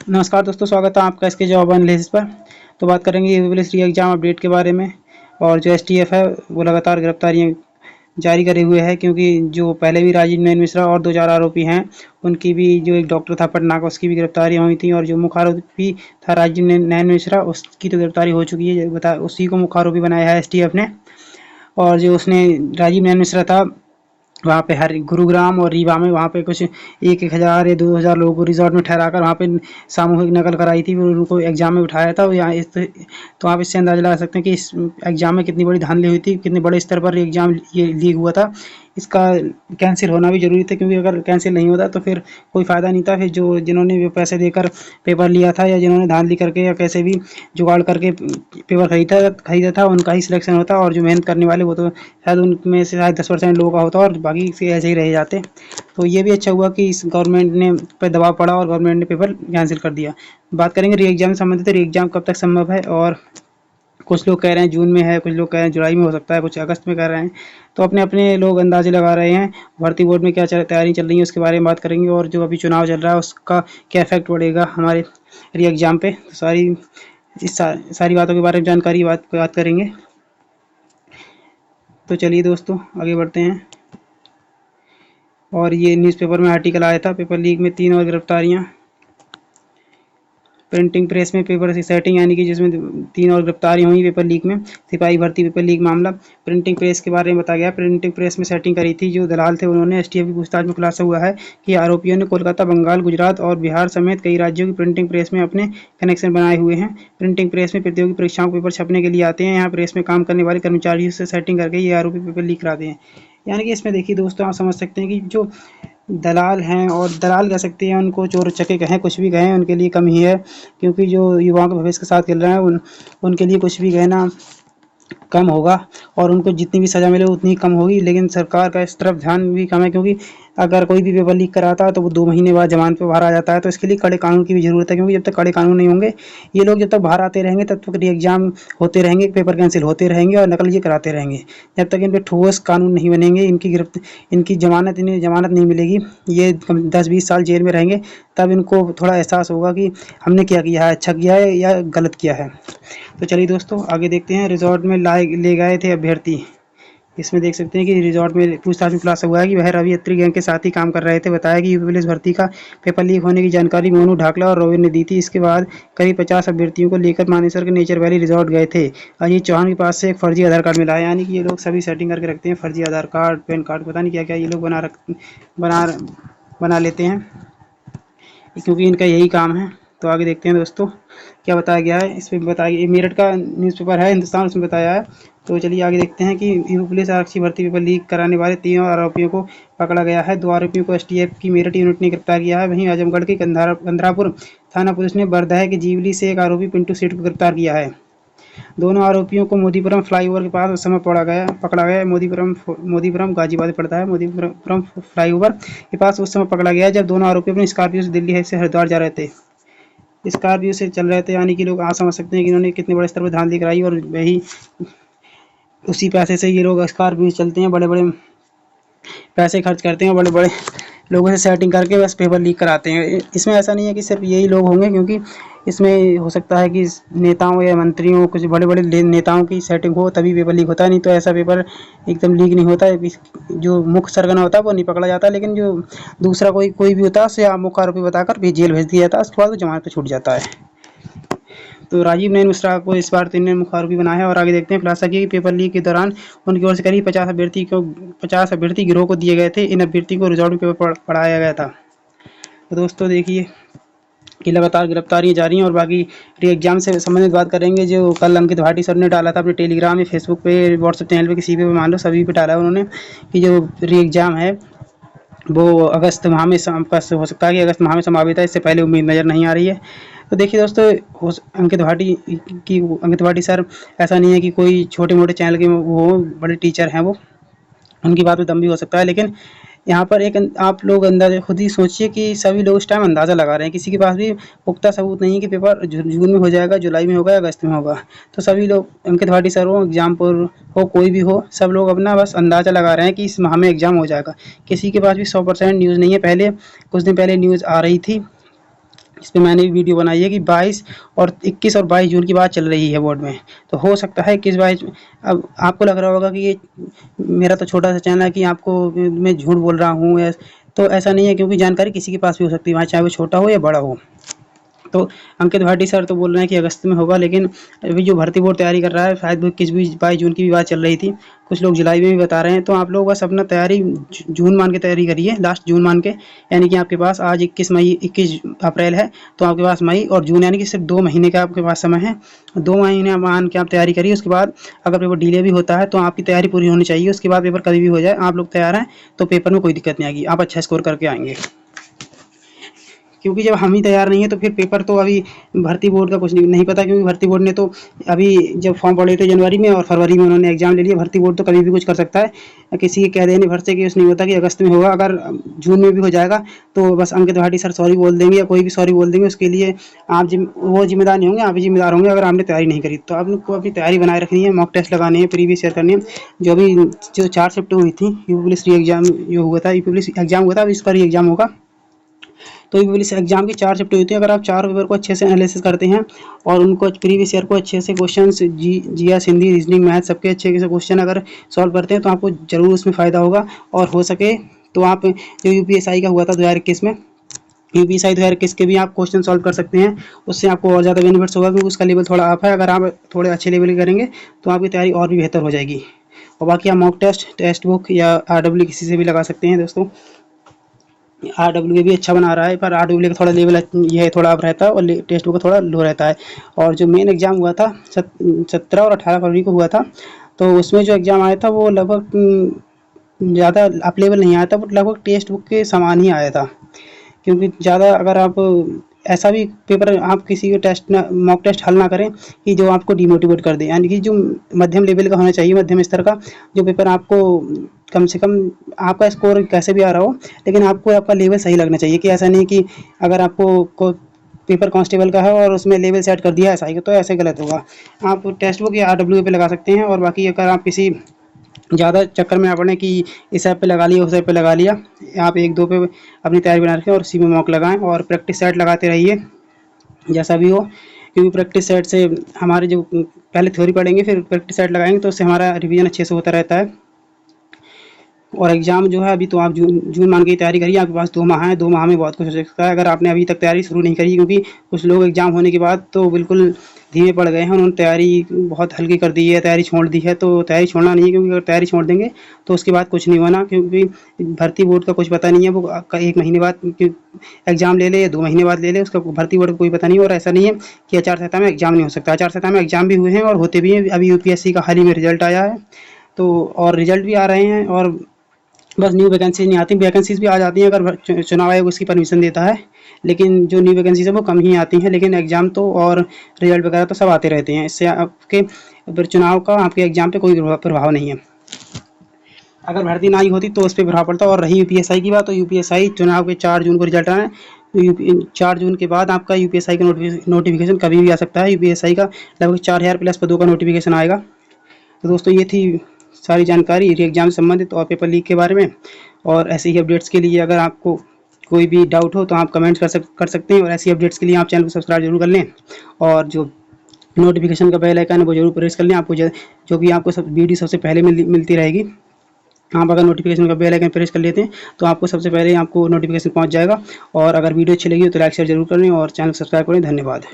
नमस्कार दोस्तों, स्वागत है आपका इसके जॉब एनालिसिस पर। तो बात करेंगे यूपी पुलिस री एग्ज़ाम अपडेट के बारे में। और जो एसटीएफ है वो लगातार गिरफ्तारियां जारी करे हुए है, क्योंकि जो पहले भी राजीव नयन मिश्रा और 2-4 आरोपी हैं, उनकी भी जो एक डॉक्टर था पटना का, उसकी भी गिरफ्तारियां हुई थी। और जो मुख्य आरोपी था राजीव नयन मिश्रा, उसकी तो गिरफ्तारी हो चुकी है, बता उसी को मुख्य आरोपी बनाया है एसटीएफ ने। और जो उसने राजीव नयन मिश्रा था, वहाँ पे हर गुरुग्राम और रीवा में वहाँ पे कुछ 1,000 या 2,000 लोगों को रिजॉर्ट में ठहराकर वहाँ पे सामूहिक नकल कराई थी, फिर उनको एग्जाम में बिठाया था। यहाँ तो आप इससे अंदाजा लगा सकते हैं कि इस एग्जाम में कितनी बड़ी धांधली हुई थी, कितने बड़े स्तर पर एग्जाम ये लीक हुआ था। इसका कैंसिल होना भी जरूरी था, क्योंकि अगर कैंसिल नहीं होता तो फिर कोई फ़ायदा नहीं था। फिर जो जिन्होंने भी पैसे देकर पेपर लिया था, या जिन्होंने धांधली करके या कैसे भी जुगाड़ करके पेपर खरीदा था, उनका ही सिलेक्शन होता। और जो मेहनत करने वाले वो तो शायद उनमें से शायद 10% लोगों का होता और बाकी से ऐसे ही रह जाते। तो ये भी अच्छा हुआ कि इस गवर्नमेंट ने पर दबाव पड़ा और गवर्नमेंट ने पेपर कैंसिल कर दिया। बात करेंगे री एग्जाम से संबंधित। री एग्जाम कब तक संभव है? और कुछ लोग कह रहे हैं जून में है, कुछ लोग कह रहे हैं जुलाई में हो सकता है, कुछ अगस्त में कह रहे हैं। तो अपने अपने लोग अंदाजे लगा रहे हैं। भर्ती बोर्ड में क्या तैयारी चल रही है उसके बारे में बात करेंगे, और जो अभी चुनाव चल रहा है उसका क्या इफेक्ट पड़ेगा हमारे री एग्जाम पे। तो सारी बातों के बारे में जानकारी बात करेंगे। तो चलिए दोस्तों आगे बढ़ते हैं। और ये न्यूज़पेपर में आर्टिकल आया था, पेपर लीक में 3 और गिरफ्तारियां। प्रिंटिंग प्रेस में पेपर की सेटिंग, यानी कि जिसमें 3 और गिरफ्तारियां हुई पेपर लीक में। सिपाही भर्ती पेपर लीक मामला। प्रिंटिंग प्रेस के बारे में बताया गया, प्रिंटिंग प्रेस में सेटिंग करी थी जो दलाल थे उन्होंने। एसटीएफ की पूछताछ में खुलासा हुआ है कि आरोपियों ने कोलकाता, बंगाल, गुजरात और बिहार समेत कई राज्यों की प्रिंटिंग प्रेस में अपने कनेक्शन बनाए हुए हैं। प्रिंटिंग प्रेस में प्रतियोगी परीक्षाओं के पेपर छपने के लिए आते हैं। यहाँ प्रेस में काम करने वाले कर्मचारियों से सेटिंग करके ये आरोपी पेपर लीक कराते हैं। यानी कि इसमें देखिए दोस्तों, आप समझ सकते हैं कि जो दलाल हैं, और दलाल कह सकते हैं उनको, चोर चक्के कहें, कुछ भी कहें, उनके लिए कम ही है। क्योंकि जो युवाओं के भविष्य के साथ खेल रहे हैं उनके लिए कुछ भी कहना कम होगा, और उनको जितनी भी सज़ा मिले उतनी कम होगी। लेकिन सरकार का इस तरफ ध्यान भी कम है, क्योंकि अगर कोई भी पेपर लीक कराता है तो वो 2 महीने बाद जमानत पे बाहर आ जाता है। तो इसके लिए कड़े कानून की भी ज़रूरत है, क्योंकि जब तक कड़े कानून नहीं होंगे, ये लोग जब तक बाहर आते रहेंगे तब तक री एग्ज़ाम होते रहेंगे, पेपर कैंसिल होते रहेंगे और नकल ये कराते रहेंगे। जब तक इन पर ठोस कानून नहीं बनेंगे, इनकी इन्हें जमानत नहीं मिलेगी, ये 10-20 साल जेल में रहेंगे, तब इनको थोड़ा एहसास होगा कि हमने क्या किया है, अच्छा किया है या गलत किया है। तो चलिए दोस्तों आगे देखते हैं। रिजॉर्ट में ले गए थे अभ्यर्थी। इसमें देख सकते हैं कि रिजॉर्ट में पूछताछ में खुलासा हुआ है कि वह रवि अत्री गैंग के साथ ही काम कर रहे थे। बताया कि यूपी पुलिस भर्ती का पेपर लीक होने की जानकारी मोनू ढाकला और रोविन ने दी थी। इसके बाद करीब 50 अभ्यर्थियों को लेकर मानेसर के नेचर वैली रिजॉर्ट गए थे। अजीत चौहान के पास से एक फर्जी आधार कार्ड मिला है, यानी कि ये लोग सभी सेटिंग करके रखते हैं। फर्जी आधार कार्ड, पैन कार्ड, पता नहीं क्या क्या ये लोग बना बना लेते हैं, क्योंकि इनका यही काम है। तो आगे देखते हैं दोस्तों क्या बताया गया है। इसमें बताया, ये मेरठ का न्यूज़पेपर है हिंदुस्तान, उसमें बताया है। तो चलिए आगे देखते हैं कि यूपी पुलिस आरक्षी भर्ती पेपर लीक कराने वाले 3 आरोपियों को पकड़ा गया है। 2 आरोपियों को एसटीएफ की मेरठ यूनिट ने गिरफ्तार किया है। वहीं आजमगढ़ के गंधरापुर थाना पुलिस ने बरदह के जीवली से एक आरोपी पिंटू सेठ को गिरफ्तार किया है। दोनों आरोपियों को मोदीपुरम फ्लाईओवर के पास उस समय पकड़ा गया। मोदीपुरम गाजीपुर पड़ता है। मोदीपुरम फ्लाईओवर के पास उस समय पकड़ा गया जब दोनों आरोपी अपनी स्कॉर्पियो से दिल्ली से हरिद्वार जा रहे थे। स्कॉर्पियो से चल रहे थे, यानी कि लोग समझ सकते हैं कि इन्होंने कितने बड़े स्तर पर धांधली कराई। और वही उसी पैसे से ये लोग स्कॉर्पियो चलते हैं, बड़े बड़े पैसे खर्च करते हैं, बड़े बड़े लोगों से सेटिंग करके बस पेपर लीक कराते हैं। इसमें ऐसा नहीं है कि सिर्फ यही लोग होंगे, क्योंकि इसमें हो सकता है कि नेताओं या मंत्रियों, कुछ बड़े बड़े नेताओं की सेटिंग हो तभी पेपर लीक होता है, नहीं तो ऐसा पेपर एकदम लीक नहीं होता है। जो मुख्य सरगना होता है वो नहीं पकड़ा जाता, लेकिन जो दूसरा कोई भी होता है उसे आप मुख्य आरोपी बताकर भी जेल भेज दिया जाता है, उसके बाद वो जमानत पर छूट जाता है। तो राजीव नयन मिश्रा को इस बार 3 ने मुख्य आरोपी बनाया है। और आगे देखते हैं। खुलासा किया कि पेपर लीक के दौरान उनकी ओर से करीब 50 अभ्यर्थी गिरोह को दिए गए थे। इन अभ्यर्थी को रिजॉर्ट में पेपर पढ़ाया गया था। तो दोस्तों देखिए कि लगातार गिरफ्तारियां जारी हैं। और बाकी री एग्जाम से संबंधित बात करेंगे, जो कल अंकित भाटी सर ने डाला था अपने टेलीग्राम में, फेसबुक पे, व्हाट्सएप चैनल पे, किसी पे मान लो सभी पे डाला है उन्होंने, कि जो री एग्जाम है वो अगस्त माह में हो सकता है कि अगस्त माह में समाप्त है। इससे पहले उम्मीद नज़र नहीं आ रही है। तो देखिए दोस्तों, अंकित भाटी सर ऐसा नहीं है कि कोई छोटे मोटे चैनल के वो बड़े टीचर हैं, वो उनकी बात में दम भी हो सकता है। लेकिन यहाँ पर एक आप लोग अंदाजा खुद ही सोचिए कि सभी लोग इस टाइम अंदाज़ा लगा रहे हैं, किसी के पास भी पुख्ता सबूत नहीं है कि पेपर जून में हो जाएगा, जुलाई में होगा या अगस्त में होगा। तो सभी लोग, अंकित भाटी सर हो, एग्जामपुर हो, कोई भी हो, सब लोग अपना बस अंदाज़ा लगा रहे हैं कि इस माह में एग्ज़ाम हो जाएगा। किसी के पास भी 100% न्यूज़ नहीं है। पहले कुछ दिन पहले न्यूज़ आ रही थी इस पे मैंने भी वीडियो बनाई है कि 22 और 21 और 22 जून की बात चल रही है बोर्ड में। तो हो सकता है 21-22। अब आपको लग रहा होगा कि ये मेरा तो छोटा सा चैनल है कि आपको मैं झूठ बोल रहा हूँ, तो ऐसा नहीं है, क्योंकि जानकारी किसी के पास भी हो सकती है, चाहे वो छोटा हो या बड़ा हो। तो अंकित भाटी सर तो बोल रहे हैं कि अगस्त में होगा, लेकिन अभी जो भर्ती बोर्ड तैयारी कर रहा है, शायद वो 21-22 जून की भी बात चल रही थी, कुछ लोग जुलाई में भी बता रहे हैं। तो आप लोग बस अपना तैयारी जून मान के तैयारी करिए, लास्ट जून मान के, यानी कि आपके पास आज 21 अप्रैल है, तो आपके पास मई और जून यानी कि सिर्फ 2 महीने का आपके पास समय है। 2 महीने मान के आप तैयारी करिए। उसके बाद अगर पेपर डिले भी होता है तो आपकी तैयारी पूरी होनी चाहिए। उसके बाद पेपर कभी भी हो जाए, आप लोग तैयार हैं तो पेपर में कोई दिक्कत नहीं आएगी, आप अच्छा स्कोर करके आएंगे। क्योंकि जब हम ही तैयार नहीं है तो फिर पेपर तो अभी भर्ती बोर्ड का कुछ नहीं पता, क्योंकि भर्ती बोर्ड ने तो अभी जब फॉर्म पड़े थे जनवरी में और फरवरी में उन्होंने एग्जाम ले लिया। भर्ती बोर्ड तो कभी भी कुछ कर सकता है, किसी के कह देने भर से कि कुछ नहीं होता कि अगस्त में होगा। अगर जून में भी हो जाएगा तो बस अंकित भाटी सर सॉरी बोल देंगे या कोई भी सॉरी बोल देंगे, उसके लिए आप वो जिम्मेदार नहीं होंगे, आप ही जिम्मेदार होंगे अगर आपने तैयारी नहीं करी। तो आपको अपनी तैयारी बनाए रखनी है, मॉक टेस्ट लगाने हैं, प्रीवियस ईयर करनी है। जो 4 शिफ्ट हुई थी, यूपी पुलिस एग्जाम जो हुआ था, यूपी पुलिस एग्जाम हुआ था, अब इस पर ही एग्जाम होगा। तो यूपी पुलिस एग्जाम की 4 शिफ्ट होती है। अगर आप 4 पेपर को अच्छे से एनालिसिस करते हैं और उनको प्रीवियस ईयर को अच्छे से question GS, Hindi, reasoning, math सबके अच्छे से क्वेश्चन अगर सॉल्व करते हैं तो आपको जरूर उसमें फ़ायदा होगा। और हो सके तो आप जो यूपीएसआई का हुआ था 2021 में, यूपीएसआई 2021 के भी आप क्वेश्चन सॉल्व कर सकते हैं। उससे आपको और ज़्यादा बेनिफिट्स होगा, क्योंकि उसका लेवल थोड़ा अप है। अगर आप थोड़े अच्छे लेवल की करेंगे तो आपकी तैयारी और भी बेहतर हो जाएगी। और बाकी आप मॉक टेस्ट, टेस्ट बुक या आरडब्ल्यू किसी से भी लगा सकते हैं दोस्तों। आरडब्ल्यू भी अच्छा बना रहा है, पर आरडब्ल्यू का थोड़ा लेवल ये थोड़ा अप रहता है और टेस्ट बुक का थोड़ा लो रहता है। और जो मेन एग्ज़ाम हुआ था 17 और 18 फरवरी को हुआ था, तो उसमें जो एग्ज़ाम आया था वो लगभग ज़्यादा अप लेवल नहीं आया था, बट लगभग टेक्स्ट बुक के समान ही आया था। क्योंकि ज़्यादा अगर आप ऐसा भी पेपर आप किसी के टेस्ट मॉक टेस्ट हल ना करें कि जो आपको डिमोटिवेट कर दे, यानी कि जो मध्यम लेवल का होना चाहिए, मध्यम स्तर का जो पेपर आपको कम से कम आपका स्कोर कैसे भी आ रहा हो, लेकिन आपको आपका लेवल सही लगना चाहिए। कि ऐसा नहीं कि अगर आपको पेपर कांस्टेबल का है और उसमें लेवल सेट कर दिया एसआई का, तो ऐसे गलत होगा। आप टेक्स्ट बुक या आरडब्ल्यू पे लगा सकते हैं। और बाकी अगर आप किसी ज़्यादा चक्कर में ना पड़े कि इस ऐप पे लगा लिया, उस ऐप पे लगा लिया, आप 1-2 पे अपनी तैयारी बना रखें और उसी में मॉक लगाएं और प्रैक्टिस सेट लगाते रहिए जैसा भी हो। क्योंकि प्रैक्टिस सेट से हमारे जो पहले थ्योरी पढ़ेंगे फिर प्रैक्टिस सेट लगाएंगे तो उससे हमारा रिवीजन अच्छे से होता रहता है। और एग्ज़ाम जो है अभी तो आप जून मान के ही तैयारी करिए, आपके पास 2 माह हैं, 2 माह में बहुत कुछ हो सकता है। अगर आपने अभी तक तैयारी शुरू नहीं करी, क्योंकि कुछ लोग एग्ज़ाम होने के बाद तो बिल्कुल धीमे पड़ गए हैं, उन्होंने तैयारी बहुत हल्की कर दी है, तैयारी छोड़ दी है। तो तैयारी छोड़ना नहीं है, क्योंकि अगर तैयारी छोड़ देंगे तो उसके बाद कुछ नहीं होना, क्योंकि भर्ती बोर्ड का कुछ पता नहीं है। वो 1 महीने बाद एग्ज़ाम ले ले या 2 महीने बाद ले ले, उसका भर्ती बोर्ड का कोई पता नहीं। और ऐसा नहीं है कि आचार-संहिता में एग्ज़ाम नहीं हो सकता, आचार-संहिता में एग्ज़ाम भी हुए हैं और होते भी हैं। अभी यूपीएससी का हाल ही में रिजल्ट आया है, तो और रिजल्ट भी आ रहे हैं, और बस न्यू वैकेंसीज नहीं आती। वैकेंसीज भी आ जाती हैं अगर चुनाव आयोग उसकी परमिशन देता है, लेकिन जो न्यू वैकेंसीज है वो कम ही आती हैं। लेकिन एग्ज़ाम तो और रिजल्ट वगैरह तो सब आते रहते हैं। इससे आपके चुनाव का आपके एग्ज़ाम पे कोई प्रभाव नहीं है। अगर भर्ती ना ही होती तो उस पर प्रभाव पड़ता। और रही यूपीएसआई की बात, तो यूपीएसआई चुनाव के 4 जून को रिजल्ट आना है, तो 4 जून के बाद आपका यूपीएसआई का नोटिफिकेशन कभी भी आ सकता है। यूपीएसआई का लगभग 4000 प्लस पदों का नोटिफिकेशन आएगा। तो दोस्तों ये थी सारी जानकारी री एग्ज़ाम से संबंधित और पेपर लीक के बारे में। और ऐसे ही अपडेट्स के लिए अगर आपको कोई भी डाउट हो तो आप कमेंट कर सकते हैं। और ऐसी अपडेट्स के लिए आप चैनल को सब्सक्राइब जरूर कर लें, और जो नोटिफिकेशन का बेल आइकन है वो जरूर प्रेस कर लें, आपको जो कि आपको सब वीडियो सबसे पहले मिलती रहेगी। आप अगर नोटिफिकेशन का बेल आइकन प्रेस कर लेते हैं तो आपको सबसे पहले आपको नोटिफिकेशन पहुंच जाएगा। और अगर वीडियो अच्छी लगी हो तो लाइक शेयर जरूर करें और चैनल को सब्सक्राइब करें। धन्यवाद।